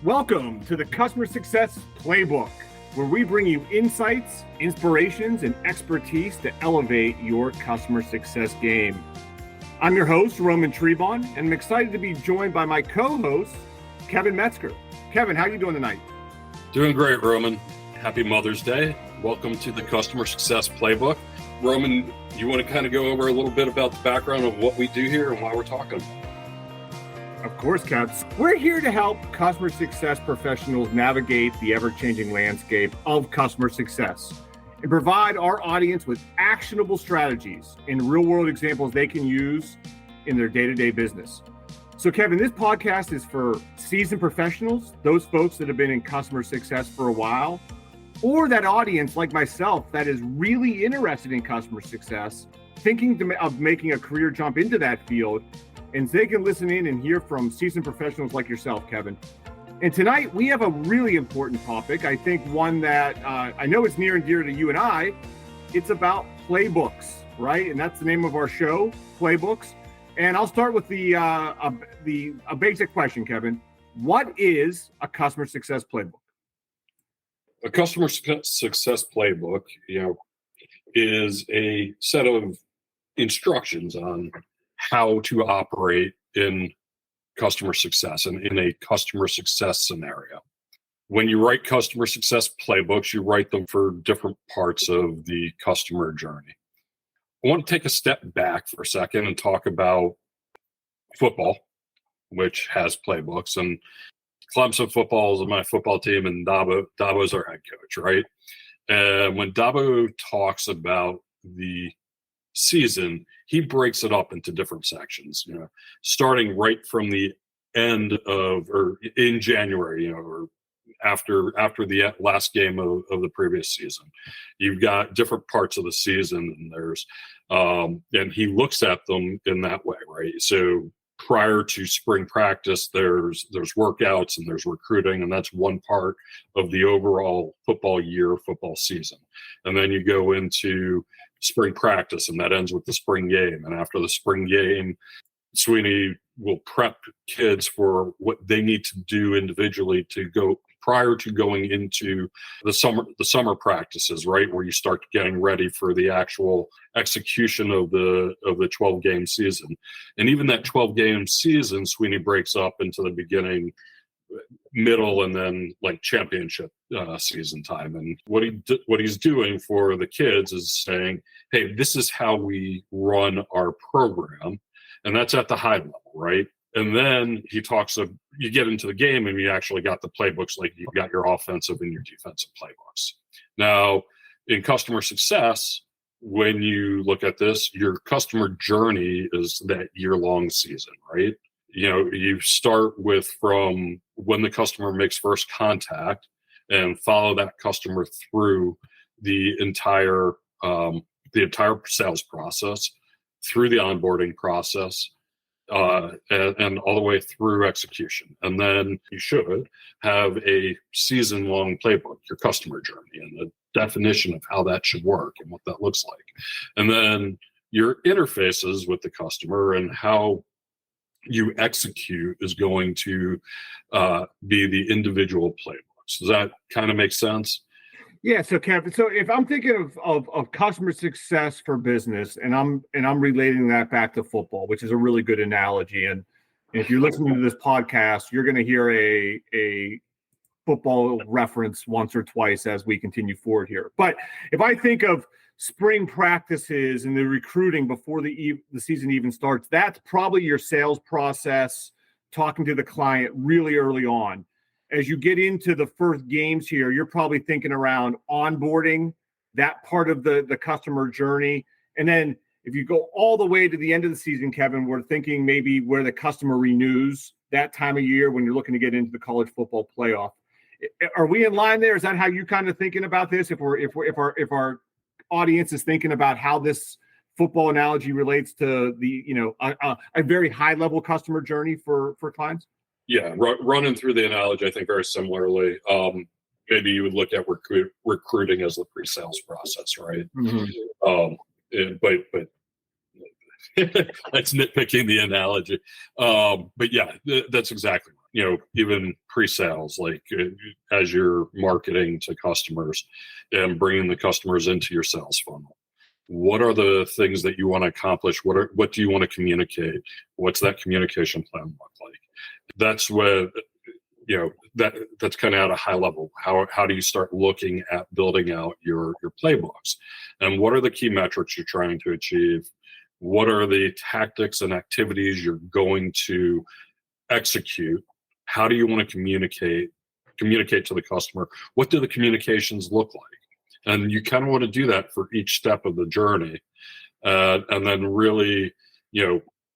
Welcome to the Customer Success Playbook, where we bring you insights, inspirations, and expertise to elevate your customer success game. I'm your host, Roman Trebon, and I'm excited to be joined by my co-host, Kevin Metzger. Kevin, how are you doing tonight? Doing great, Roman. Happy Mother's Day. Welcome to the Customer Success Playbook. Roman, you want to kind of go over a little bit about the background of what we do here and why we're talking about it? Of course, Kevs. We're here to help customer success professionals navigate the ever-changing landscape of customer success and provide our audience with actionable strategies and real-world examples they can use in their day-to-day business. So, Kevin, this podcast is for seasoned professionals, those folks that have been in customer success for a while, or that audience like myself that is really interested in customer success, thinking of making a career jump into that field. And they can listen in and hear from seasoned professionals like yourself, Kevin. And tonight we have a really important topic. I think one that I know is near and dear to you and I. It's about playbooks, right? And that's the name of our show, Playbooks. And I'll start with a basic question, Kevin. What is a customer success playbook? A customer success playbook, is a set of instructions on how to operate in customer success and in a customer success scenario. When you write customer success playbooks, you write them for different parts of the customer journey. I want to take a step back for a second and talk about football, which has playbooks, and Clemson football is my football team, and Dabo's our head coach, right? And when Dabo talks about the season, he breaks it up into different sections, starting right from the end of, or in January, or after the last game of the previous season. You've got different parts of the season, and there's and he looks at them in that way, right? So prior to spring practice, there's workouts and there's recruiting, and that's one part of the overall football season. And then you go into spring practice, and that ends with the spring game. And after the spring game, Sweeney will prep kids for what they need to do individually to go prior to going into the summer practices, right, where you start getting ready for the actual execution of the 12-game season. And even that 12-game season, Sweeney breaks up into the beginning, middle, and then like championship season time. And what he's doing for the kids is saying, hey, this is how we run our program. And that's at the high level, right? And then he talks of, you get into the game and you actually got the playbooks, like you got your offensive and your defensive playbooks. Now, in customer success, when you look at this, your customer journey is that year-long season, right? You start with from when the customer makes first contact and follow that customer through the entire sales process, through the onboarding process, and all the way through execution. And then you should have a season-long playbook, your customer journey, and the definition of how that should work and what that looks like. And then your interfaces with the customer and how you execute is going to be the individual playbooks. Does that kind of make sense? Yeah. So, Kevin, so if I'm thinking of customer success for business, and I'm relating that back to football, which is a really good analogy. And if you're listening to this podcast, you're going to hear a football reference once or twice as we continue forward here. But if I think of spring practices and the recruiting before the season even starts, that's probably your sales process, talking to the client really early on. As you get into the first games here, you're probably thinking around onboarding, that part of the customer journey. And then if you go all the way to the end of the season, Kevin, we're thinking maybe where the customer renews, that time of year when you're looking to get into the college football playoff. Are we in line there? Is that how you kind of thinking about this? If our audience is thinking about how this football analogy relates to the a very high level customer journey for clients? Yeah, running through the analogy, I think very similarly. Maybe you would look at recruiting as the pre-sales process, right? Mm-hmm. But that's nitpicking the analogy. But yeah, that's exactly even pre-sales, like as you're marketing to customers and bringing the customers into your sales funnel. What are the things that you want to accomplish? What do you want to communicate? What's that communication plan look like? That's what, that's kind of at a high level. How do you start looking at building out your playbooks? And what are the key metrics you're trying to achieve? What are the tactics and activities you're going to execute? How do you want to communicate to the customer? What do the communications look like? And you kind of want to do that for each step of the journey. And then really,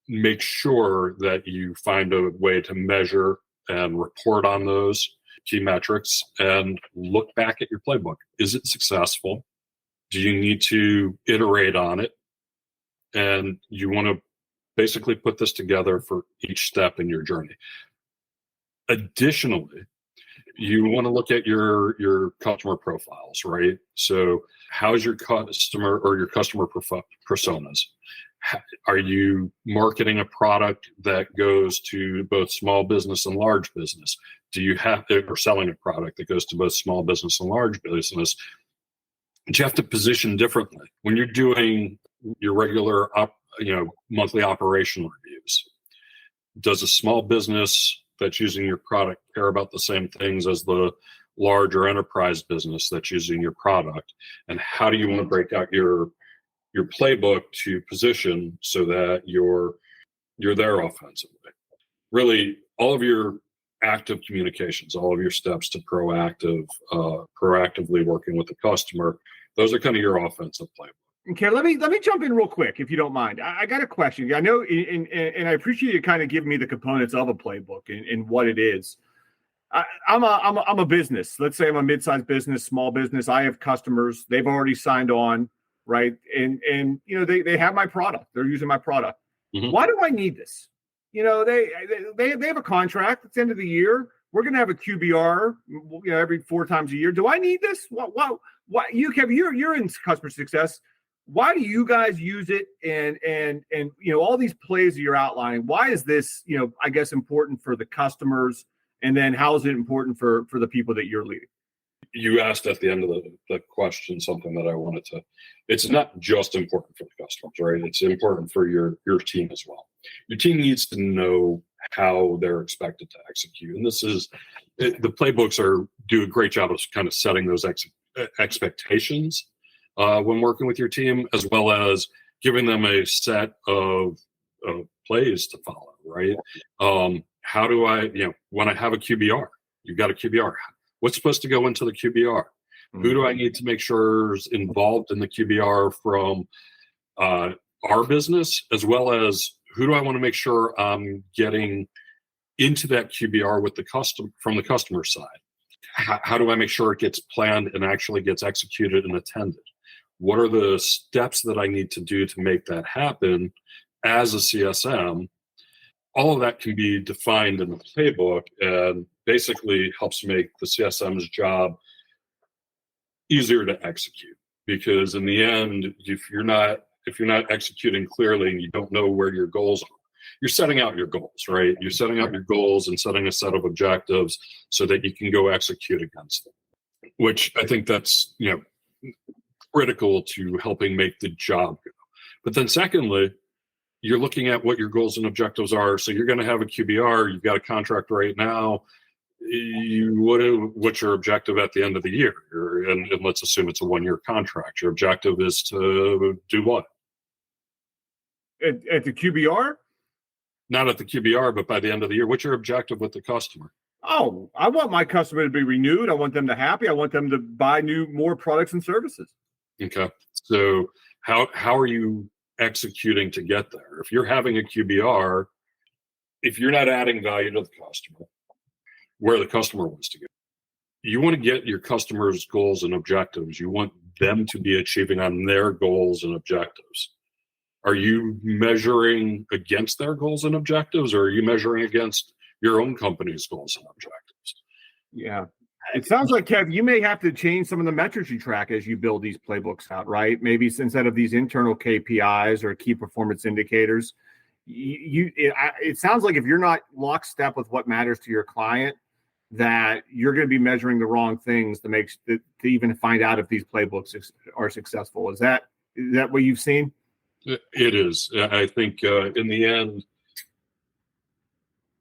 make sure that you find a way to measure and report on those key metrics and look back at your playbook. Is it successful? Do you need to iterate on it? And you want to basically put this together for each step in your journey. Additionally, you want to look at your customer profiles, right? So how's your customer or your customer personas? Are you marketing a product that goes to both small business and large business? Do you or selling a product that goes to both small business and large business? But you have to position differently. When you're doing your regular monthly operational reviews, does a small business that's using your product care about the same things as the larger enterprise business that's using your product? And how do you want to break out your playbook to position so that you're there offensively? Really, all of your active communications, all of your steps to proactively working with the customer, those are kind of your offensive playbook. Okay, let me jump in real quick, if you don't mind. I got a question. I know, and I appreciate you kind of giving me the components of a playbook and what it is. I'm a business. Let's say I'm a mid-sized business, small business. I have customers. They've already signed on, right? And they have my product. They're using my product. Mm-hmm. Why do I need this? They have a contract. It's the end of the year. We're going to have a QBR, every 4 times a year. Do I need this? Why you're in customer success. Why do you guys use it? And all these plays that you're outlining, why is this, I guess, important for the customers? And then how is it important for the people that you're leading? You asked at the end of the question something that I wanted to, it's not just important for the customers, right? It's important for your team as well. Your team needs to know how they're expected to execute. And the playbooks do a great job of kind of setting those expectations when working with your team, as well as giving them a set of plays to follow, right? How do I, when I have a QBR, you've got a QBR, what's supposed to go into the QBR? Mm-hmm. Who do I need to make sure is involved in the QBR from our business, as well as who do I want to make sure I'm getting into that QBR with from the customer side? How do I make sure it gets planned and actually gets executed and attended? What are the steps that I need to do to make that happen as a CSM? All of that can be defined in the playbook and basically helps make the CSM's job easier to execute. Because in the end, if you're not executing clearly and you don't know where your goals are, you're setting out your goals, right? You're setting out your goals and setting a set of objectives so that you can go execute against them, which I think that's, critical to helping make the job go. But then secondly, you're looking at what your goals and objectives are. So you're going to have a QBR, you've got a contract right now. What's your objective at the end of the year? And let's assume it's a 1-year contract. Your objective is to do what? At the QBR? Not at the QBR, but by the end of the year. What's your objective with the customer? Oh, I want my customer to be renewed. I want them to happy. I want them to buy more products and services. Okay. So how are you executing to get there? If you're having a QBR, if you're not adding value to the customer, where the customer wants to go, you want to get your customers' goals and objectives. You want them to be achieving on their goals and objectives. Are you measuring against their goals and objectives, or are you measuring against your own company's goals and objectives? Yeah. It sounds like, Kev, you may have to change some of the metrics you track as you build these playbooks out, right? Maybe instead of these internal KPIs or key performance indicators, it sounds like if you're not lockstep with what matters to your client, that you're going to be measuring the wrong things to even find out if these playbooks are successful. Is that what you've seen? It is. I think in the end,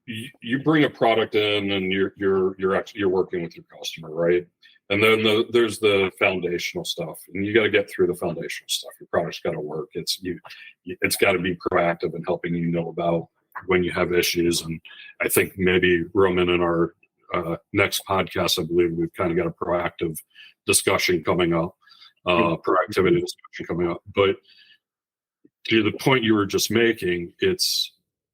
you bring a product in and you're working with your customer, right? And then there's the foundational stuff, and you got to get through the foundational stuff. Your product's got to work. It's got to be proactive in helping you know about when you have issues. And I think maybe Roman in our next podcast, I believe we've kind of got a proactive discussion coming up, proactivity discussion coming up. But to the point you were just making, it's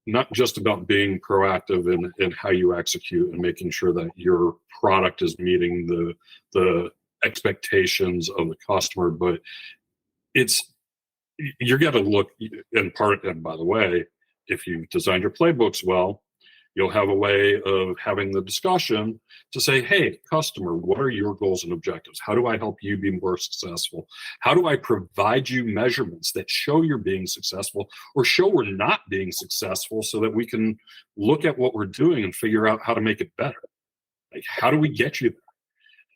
not just about being proactive in how you execute and making sure that your product is meeting the expectations of the customer, but you're got to look and by the way, if you've designed your playbooks well, you'll have a way of having the discussion to say, hey, customer, what are your goals and objectives? How do I help you be more successful? How do I provide you measurements that show you're being successful or show we're not being successful so that we can look at what we're doing and figure out how to make it better? Like, how do we get you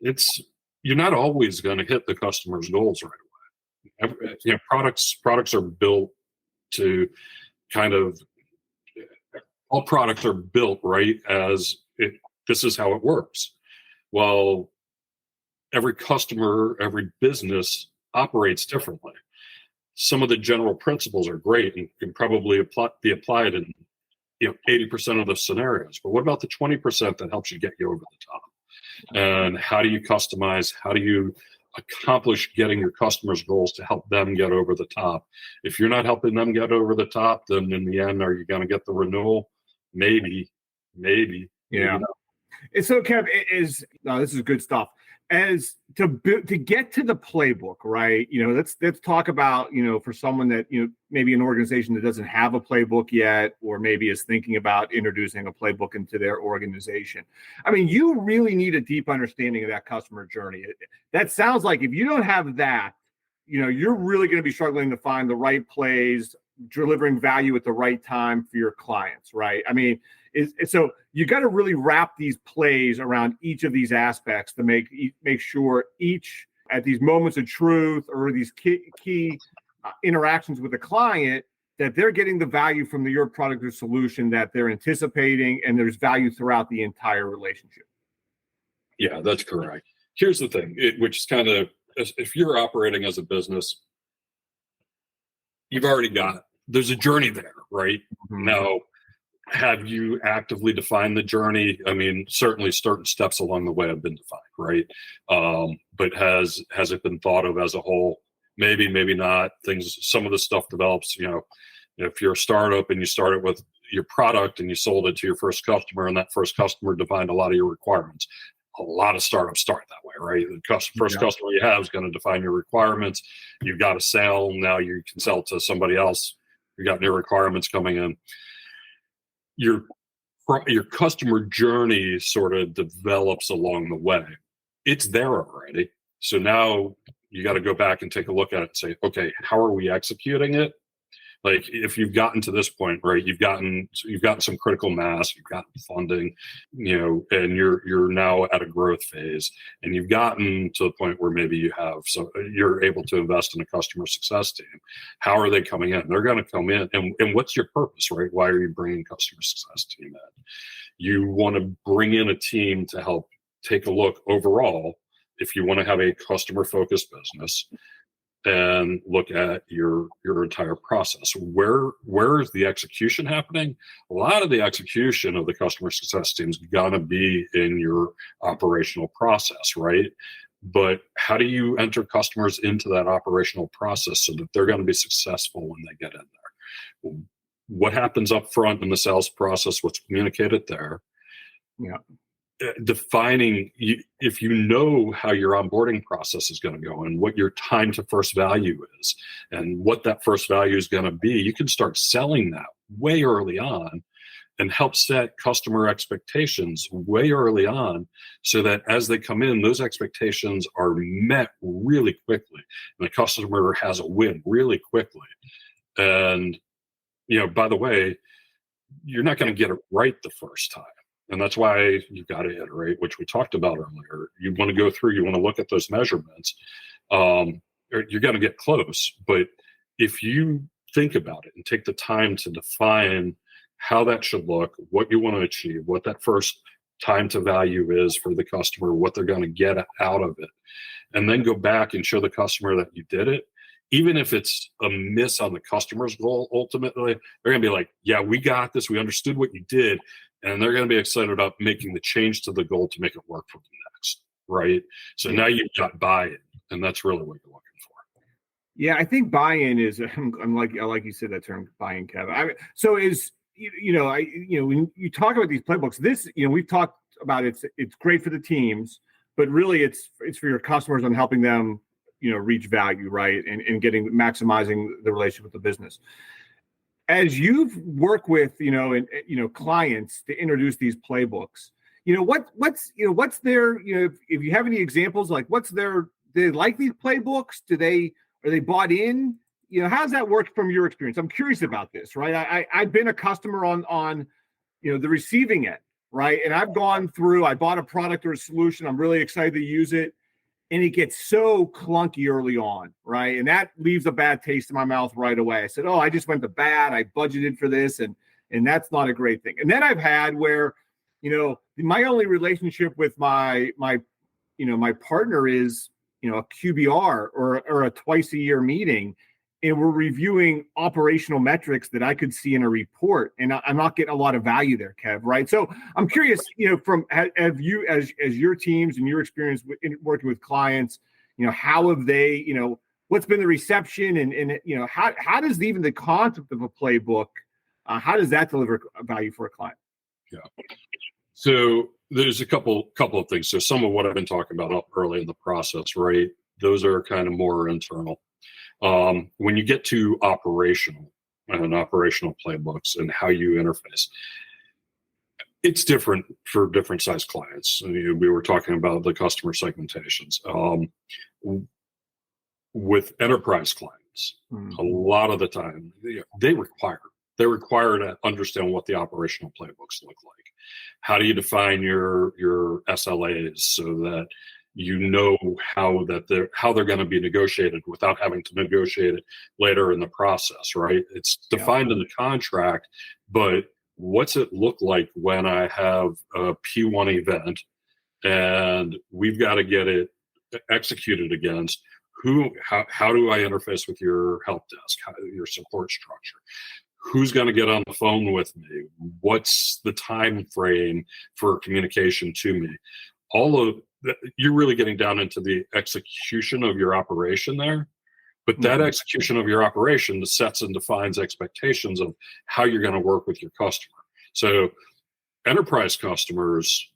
there? You're not always going to hit the customer's goals right away. Products are built to kind of, all products are built right as this is how it works. Well, every customer, every business operates differently. Some of the general principles are great and can probably be applied in 80% of the scenarios. But what about the 20% that helps you get you over the top? And how do you customize? How do you accomplish getting your customers' goals to help them get over the top? If you're not helping them get over the top, then in the end, are you going to get the renewal? Maybe. Yeah. And so, Kev, this is good stuff. As to get to the playbook, right? Let's talk about, for someone that, maybe an organization that doesn't have a playbook yet, or maybe is thinking about introducing a playbook into their organization. I mean, you really need a deep understanding of that customer journey. That sounds like if you don't have that, you're really going to be struggling to find the right plays, delivering value at the right time for your clients, right? I mean, so you got to really wrap these plays around each of these aspects to make sure each at these moments of truth or these key interactions with the client, that they're getting the value from your product or solution that they're anticipating, and there's value throughout the entire relationship. Yeah, that's correct. Here's the thing, which is kind of, if you're operating as a business, there's a journey there, right? Mm-hmm. Now, have you actively defined the journey? I mean, certainly certain steps along the way have been defined, right? But has it been thought of as a whole? Maybe not. Some of the stuff develops, if you're a startup and you started with your product and you sold it to your first customer, and that first customer defined a lot of your requirements. A lot of startups start that way, right? The first customer you have is going to define your requirements. You've got a sale. Now you can sell to somebody else. You got new requirements coming in. Your customer journey sort of develops along the way. It's there already. So now you got to go back and take a look at it and say, okay, how are we executing it? Like, if you've gotten to this point, right, you've gotten some critical mass, you've gotten funding, and you're now at a growth phase, and you've gotten to the point where maybe you're able to invest in a customer success team. How are they coming in? They're going to come in, and what's your purpose, right? Why are you bringing customer success team in? You want to bring in a team to help take a look overall. If you want to have a customer focused business, and look at your entire process. Where is the execution happening? A lot of the execution of the customer success team is gonna be in your operational process, right? But how do you enter customers into that operational process so that they're gonna be successful when they get in there? What happens up front in the sales process? What's communicated there? Yeah. Defining, if you know how your onboarding process is going to go and what your time to first value is and what that first value is going to be, you can start selling that way early on and help set customer expectations way early on, so that as they come in, those expectations are met really quickly and the customer has a win really quickly. And by the way, you're not going to get it right the first time. And that's why you've got to iterate, which we talked about earlier. You want to go through, you want to look at those measurements. You're going to get close. But if you think about it and take the time to define how that should look, what you want to achieve, what that first time to value is for the customer, what they're going to get out of it, and then go back and show the customer that you did it, even if it's a miss on the customer's goal, ultimately, they're going to be like, yeah, we got this. We understood what you did. And they're going to be excited about making the change to the goal to make it work for the next, right? So now you've got buy-in, and that's really what you're looking for. Yeah, I think buy-in is, I like you said that term, buy-in, Kevin. So is, when you talk about these playbooks, this, we've talked about it's great for the teams, but really it's for your customers on helping them, reach value, right? And maximizing the relationship with the business. As you've worked with, clients to introduce these playbooks, what's their, if you have any examples, like do they like these playbooks? Are they bought in? How does that work from your experience? I'm curious about this, right? I've been a customer on the receiving end, right? And I've gone through, I bought a product or a solution. I'm really excited to use it. And it gets so clunky early on, right? And that leaves a bad taste in my mouth right away. I said, I just went to bat. I budgeted for this, and that's not a great thing. And then I've had where, my only relationship with my partner is, a QBR or a twice a year meeting, and we're reviewing operational metrics that I could see in a report, and I'm not getting a lot of value there, Kev, right? So I'm curious, have you, as your teams and your experience in working with clients, how have they, what's been the reception, and how does even the concept of a playbook, how does that deliver value for a client? Yeah. So there's a couple of things. So some of what I've been talking about up early in the process, right? Those are kind of more internal. When you get to operational playbooks and how you interface, it's different for different size clients. We were talking about the customer segmentations. With enterprise clients, a lot of the time they require to understand what the operational playbooks look like. How do you define your SLAs so that how they're going to be negotiated without having to negotiate it later in the process, right? It's defined in the contract, but what's it look like when I have a P1 event and we've got to get it executed against? How do I interface with your help desk, your support structure? Who's going to get on the phone with me? What's the time frame for communication to me? All of that, you're really getting down into the execution of your operation there. But that execution of your operation sets and defines expectations of how you're going to work with your customer. So enterprise customers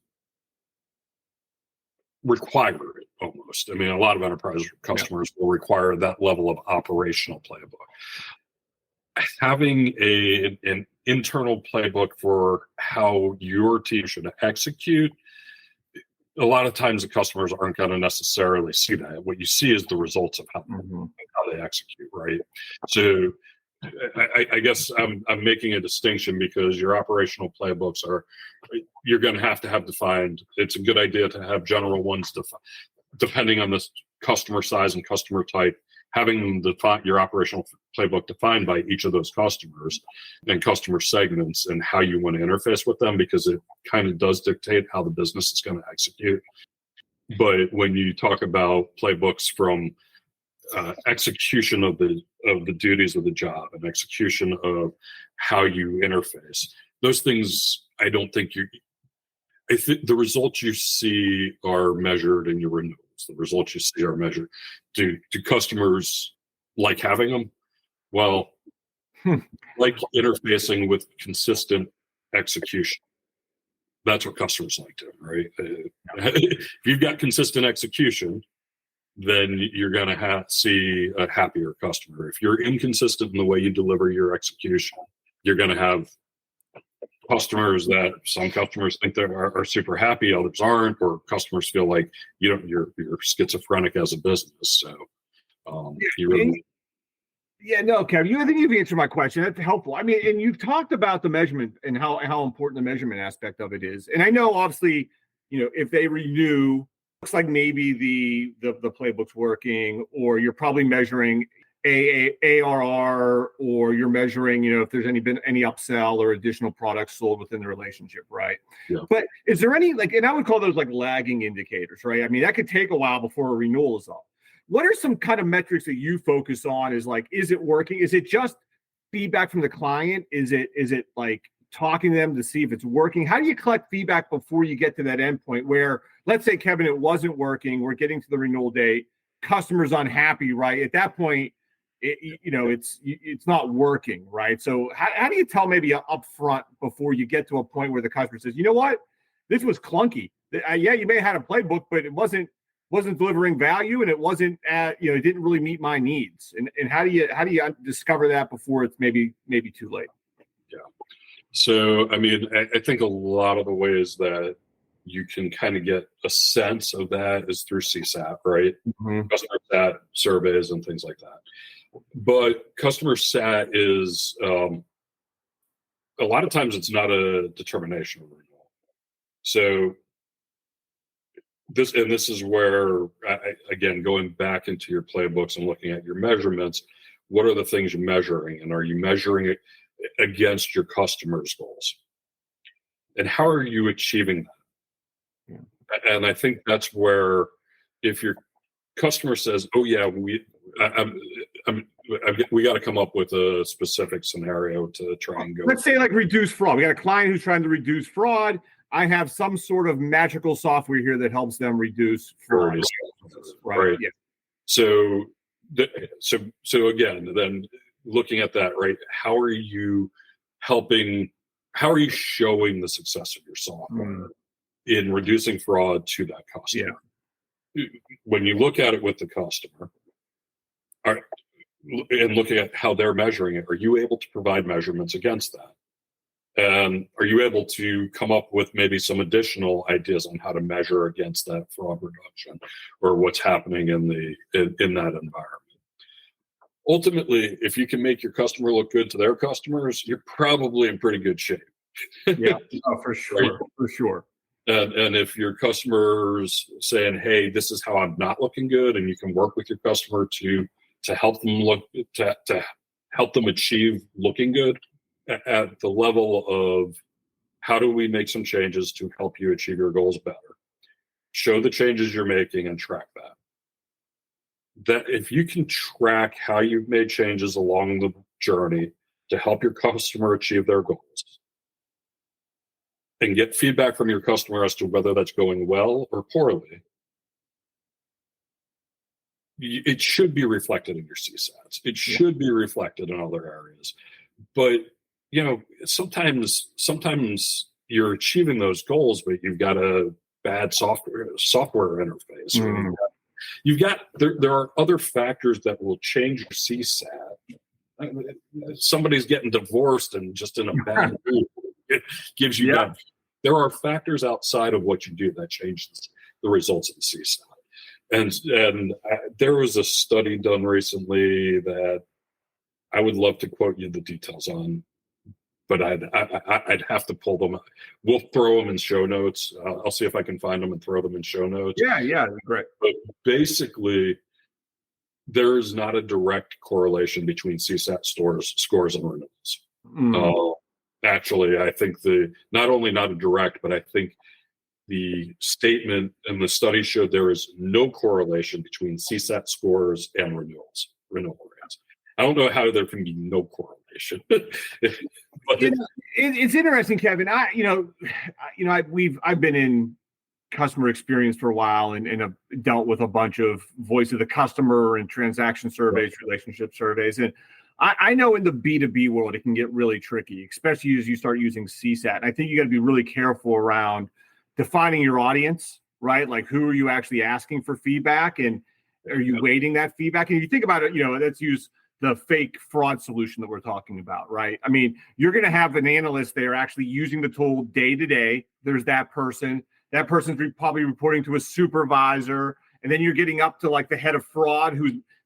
require it almost. I mean, a lot of enterprise customers will require that level of operational playbook. Having an internal playbook for how your team should execute, a lot of times the customers aren't going to necessarily see that. What you see is the results of how they execute, right? So I guess I'm making a distinction because your operational playbooks you're going to have defined. It's a good idea to have general ones depending on the customer size and customer type. Having your operational playbook defined by each of those customers and customer segments and how you want to interface with them, because it kind of does dictate how the business is going to execute. But when you talk about playbooks from execution of the duties of the job and execution of how you interface, those things, I think the results you see are measured in your renewals. The results you see are measured. Do customers like having them? Well, like interfacing with consistent execution. That's what customers like doing, right? If you've got consistent execution, then you're going to see a happier customer. If you're inconsistent in the way you deliver your execution, you're going to have some customers think they are super happy, others aren't, or customers feel like you're schizophrenic as a business. So Yeah, no, Kevin, I think you've answered my question. That's helpful. I mean, and you've talked about the measurement and how important the measurement aspect of it is. And I know, obviously, if they renew, looks like maybe the playbook's working, or you're probably measuring ARR, or you're measuring, if there's been any upsell or additional products sold within the relationship, right? Yeah. But is there any and I would call those like lagging indicators, right? I mean, that could take a while before a renewal is up. What are some kind of metrics that you focus on? Is it working? Is it just feedback from the client? Is it like talking to them to see if it's working? How do you collect feedback before you get to that endpoint where, let's say, Kevin, it wasn't working, we're getting to the renewal date, customer's unhappy, right? At that point, it's not working, right? So how do you tell maybe up front before you get to a point where the customer says, you know what, this was clunky. Yeah, you may have had a playbook, but it wasn't delivering value, and it wasn't it didn't really meet my needs. And how do you discover that before it's maybe too late? Yeah. So, I mean, I think a lot of the ways that you can kind of get a sense of that is through CSAT, right? Mm-hmm. Customer sat surveys and things like that. But customer sat is a lot of times it's not a determination of renewal. So this is where, again, going back into your playbooks and looking at your measurements, what are the things you're measuring, and are you measuring it against your customers' goals? And how are you achieving that? Yeah. And I think that's where, if your customer says, "Oh yeah, we got to come up with a specific scenario to try and go." Let's say like reduce fraud. We got a client who's trying to reduce fraud. I have some sort of magical software here that helps them reduce fraud. Right. Yeah. So again, then looking at that, right? How are you showing the success of your software in reducing fraud to that customer? Yeah. When you look at it with the customer, and looking at how they're measuring it, are you able to provide measurements against that? And are you able to come up with maybe some additional ideas on how to measure against that fraud reduction, or what's happening in that environment? Ultimately, if you can make your customer look good to their customers, you're probably in pretty good shape. Yeah, for sure, right? For sure. And if your customer's saying, "Hey, this is how I'm not looking good," and you can work with your customer to help them help them achieve looking good at the level of, how do we make some changes to help you achieve your goals better? Show the changes you're making and track that. That if you can track how you've made changes along the journey to help your customer achieve their goals, and get feedback from your customer as to whether that's going well or poorly, it should be reflected in your CSATs. It should be reflected in other areas. But sometimes you're achieving those goals, but you've got a bad software interface. Mm. There are other factors that will change your CSAT. Somebody's getting divorced and just in a bad mood. It gives you that. There are factors outside of what you do that changes the results of the CSAT. And there was a study done recently that I would love to quote you the details on, but I'd have to pull them. We'll throw them in show notes. I'll see if I can find them and throw them in show notes. Yeah, great. But basically, there is not a direct correlation between CSAT scores and renewals. Mm. Actually, I think not only not a direct, but I think the statement and the study showed there is no correlation between CSAT scores and renewal rates. I don't know how there can be no correlation. But it's interesting, Kevin. I've been in customer experience for a while and have dealt with a bunch of voice of the customer and transaction surveys, relationship surveys. And I know in the B2B world, it can get really tricky, especially as you start using CSAT. And I think you got to be really careful around defining your audience, right? Like, who are you actually asking for feedback, and are you weighting that feedback? And if you think about it, let's use the fake fraud solution that we're talking about, right? I mean, you're going to have an analyst there actually using the tool day to day. There's that person. That person's probably reporting to a supervisor, And then you're getting up to like the head of fraud,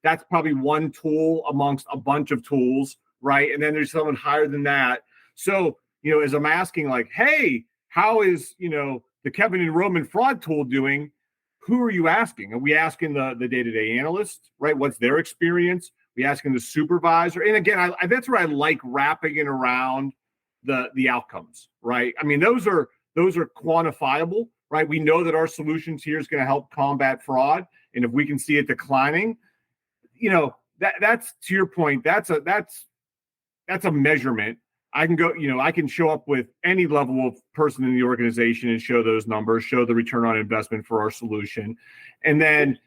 that's probably one tool amongst a bunch of tools, right? And then there's someone higher than that. So, as I'm asking like, hey, how is, the Kevin and Roman fraud tool doing? Who are you asking? Are we asking the day-to-day analyst, right? What's their experience? We asking the supervisor? And again, that's where I like wrapping it around the outcomes, right? I mean, those are quantifiable, right? We know that our solutions here is going to help combat fraud. And if we can see it declining, that's to your point, that's a measurement. I can go, I can show up with any level of person in the organization and show those numbers, show the return on investment for our solution. And then,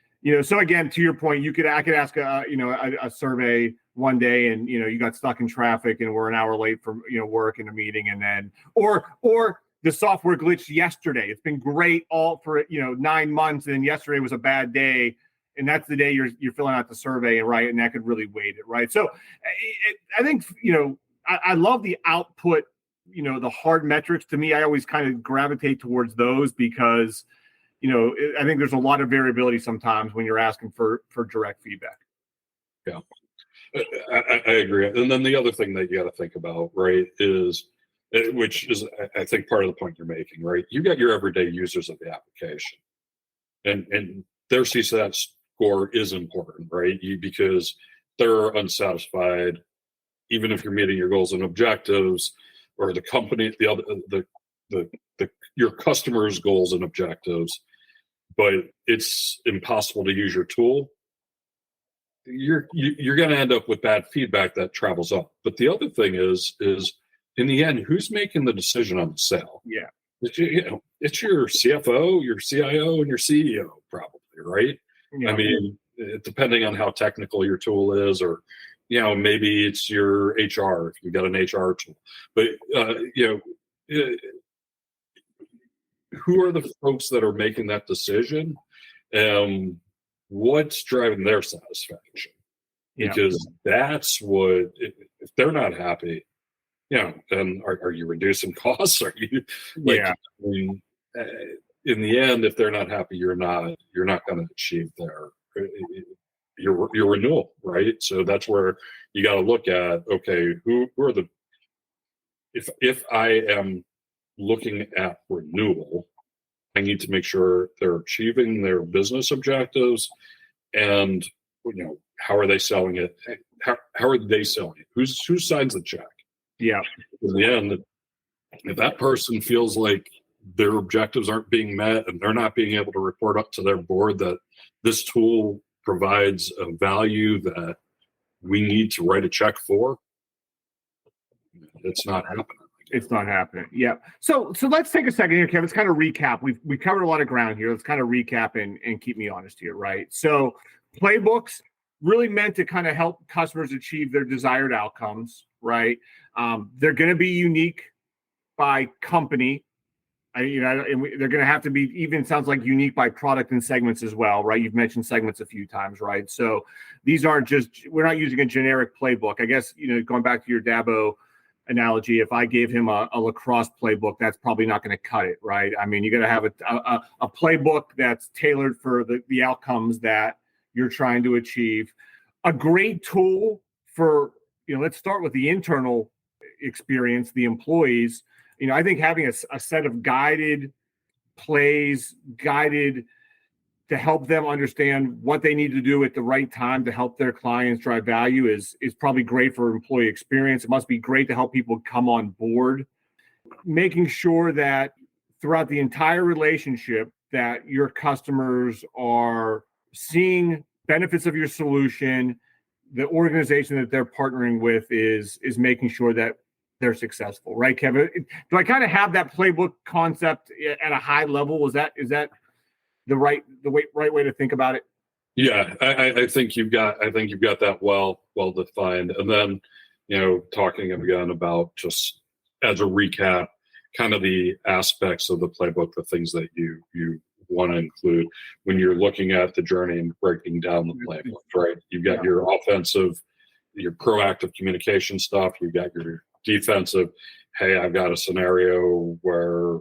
so again, to your point, I could ask a survey one day and, you got stuck in traffic and we're an hour late from, work in a meeting. And then, or the software glitched yesterday. It's been great all for, 9 months. And then yesterday was a bad day. And that's the day you're filling out the survey, right? And that could really weight it, right? So I think, I love the output, the hard metrics. To me, I always kind of gravitate towards those because, I think there's a lot of variability sometimes when you're asking for direct feedback. Yeah, I agree. And then the other thing that you got to think about, right, is, which is, I think, part of the point you're making, right? You got your everyday users of the application, and their CSAT score is important, right? Because they're unsatisfied. Even if you're meeting your goals and objectives, or the company, your customers' goals and objectives, but it's impossible to use your tool, you're going to end up with bad feedback that travels up. But the other thing is in the end, who's making the decision on the sale? Yeah, it's your CFO, your CIO, and your CEO, probably, right? Yeah. I mean, depending on how technical your tool is, or maybe it's your HR if you've got an HR tool. But who are the folks that are making that decision? What's driving their satisfaction? Because that's what, if they're not happy, then are you reducing costs? Are you I mean, in the end, if they're not happy, you're not going to achieve your renewal, right? So that's where you got to look at, okay, who are the, if I am looking at renewal, I need to make sure they're achieving their business objectives, and how are they selling it? How are they selling it? Who signs the check? Yeah. In the end, if that person feels like their objectives aren't being met and they're not being able to report up to their board that this tool provides a value that we need to write a check for, it's not happening. It's not happening. Yeah. So let's take a second here, Kevin. Let's kind of recap. We've covered a lot of ground here. Let's kind of recap and keep me honest here, right? So playbooks really meant to kind of help customers achieve their desired outcomes, right? They're going to be unique by company. And they're going to have to be, even sounds like, unique by product and segments as well, right? You've mentioned segments a few times, right? So these aren't we're not using a generic playbook. I guess, going back to your Dabo analogy, if I gave him a lacrosse playbook, that's probably not going to cut it, right? I mean, you got to have a playbook that's tailored for the outcomes that you're trying to achieve. A great tool for, let's start with the internal experience, the employees. I think having a set of guided plays, guided to help them understand what they need to do at the right time to help their clients drive value is probably great for employee experience. It must be great to help people come on board. Making sure that throughout the entire relationship that your customers are seeing benefits of your solution, the organization that they're partnering with is making sure that they're successful, right, Kevin? Do I kind of have that playbook concept at a high level? Is that the right way to think about it? Yeah, I think you've got that well defined. And then, talking again about, just as a recap, kind of the aspects of the playbook, the things that you want to include when you're looking at the journey and breaking down the playbook, right? You've got your offensive, your proactive communication stuff. You've got your defensive, hey, I've got a scenario where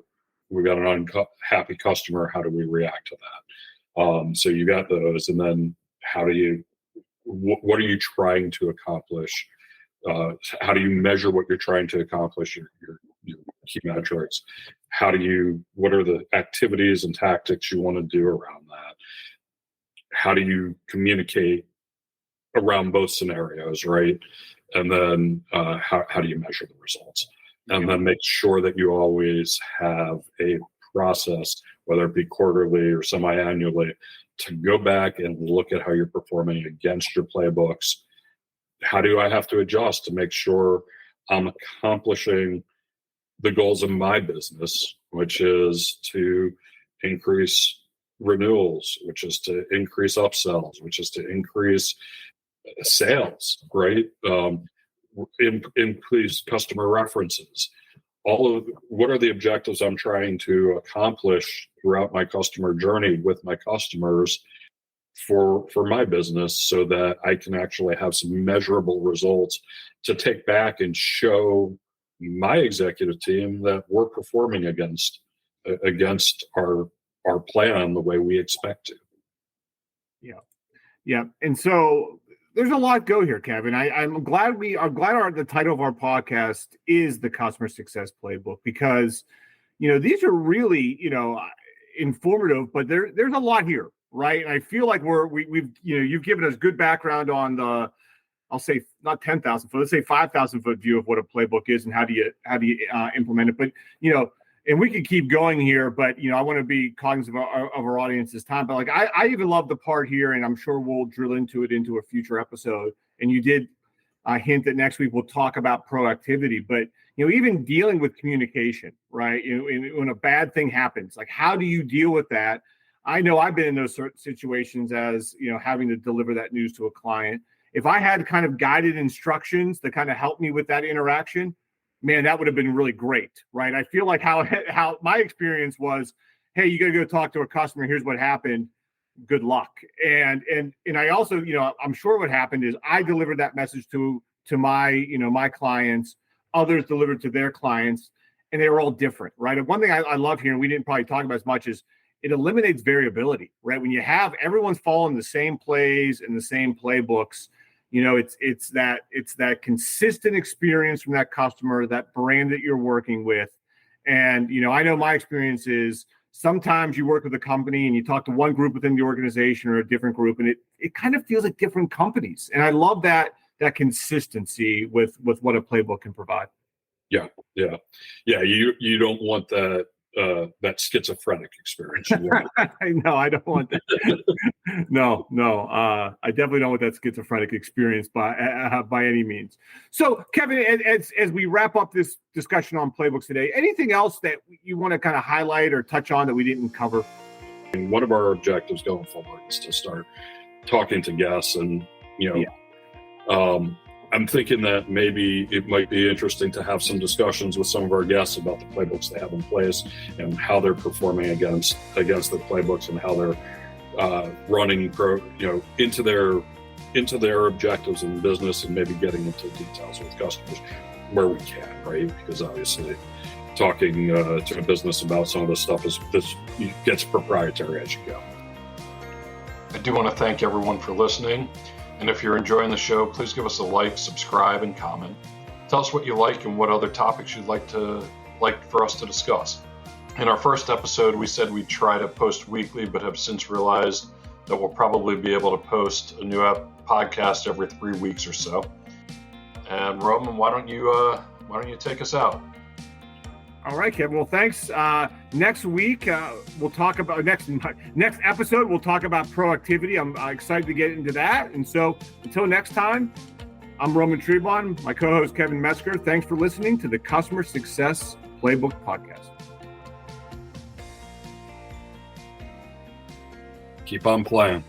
we've got an unhappy customer. How do we react to that? So you got those, and then what are you trying to accomplish? How do you measure what you're trying to accomplish, your key metrics? What are the activities and tactics you want to do around that? How do you communicate around both scenarios, right? And then how do you measure the results? And then make sure that you always have a process, whether it be quarterly or semi-annually, to go back and look at how you're performing against your playbooks. How do I have to adjust to make sure I'm accomplishing the goals of my business, which is to increase renewals, which is to increase upsells, which is to increase sales, right? Increase customer references. What are the objectives I'm trying to accomplish throughout my customer journey with my customers for my business, so that I can actually have some measurable results to take back and show my executive team that we're performing against our plan the way we expect to. Yeah. And so there's a lot go here, Kevin. I'm glad the title of our podcast is the Customer Success Playbook, because, these are really, informative, but there's a lot here, right? And I feel like you've given us good background on the, I'll say not 10,000 foot, let's say 5,000 foot view of what a playbook is and how do you implement it. But, and we could keep going here, but, I want to be cognizant of our audience's time. But I even love the part here, and I'm sure we'll drill into a future episode. And you did hint that next week we'll talk about proactivity, but, even dealing with communication, right? When a bad thing happens, how do you deal with that? I know I've been in those certain situations as, having to deliver that news to a client. If I had kind of guided instructions that kind of helped me with that interaction, man, that would have been really great, right? I feel like how my experience was, hey, you got to go talk to a customer. Here's what happened. Good luck. And I also, I'm sure what happened is I delivered that message to my, my clients, others delivered to their clients, and they were all different, right? And one thing I love here, and we didn't probably talk about as much, is it eliminates variability, right? When you have everyone's following the same plays and the same playbooks, it's that consistent experience from that customer, that brand that you're working with. And, I know my experience is sometimes you work with a company and you talk to one group within the organization or a different group, and it kind of feels like different companies. And I love that consistency with what a playbook can provide. Yeah. You don't want that schizophrenic experience. No, I don't want that. No. I definitely don't want that schizophrenic experience by any means. So, Kevin, as we wrap up this discussion on playbooks today, anything else that you want to kind of highlight or touch on that we didn't cover? And one of our objectives going forward is to start talking to guests, and I'm thinking that maybe it might be interesting to have some discussions with some of our guests about the playbooks they have in place and how they're performing against the playbooks, and how they're running into their objectives in business, and maybe getting into details with customers where we can, right? Because obviously talking to a business about some of this stuff gets proprietary as you go. I do want to thank everyone for listening. And if you're enjoying the show, please give us a like, subscribe, and comment. Tell us what you like and what other topics you'd like for us to discuss. In our first episode, we said we'd try to post weekly, but have since realized that we'll probably be able to post a new podcast every 3 weeks or so. And Roman, why don't you take us out? All right, Kevin. Well, thanks. Next week, we'll talk about next episode. We'll talk about proactivity. I'm excited to get into that. And so, until next time, I'm Roman Trebon, my co-host Kevin Metzger. Thanks for listening to the Customer Success Playbook Podcast. Keep on playing.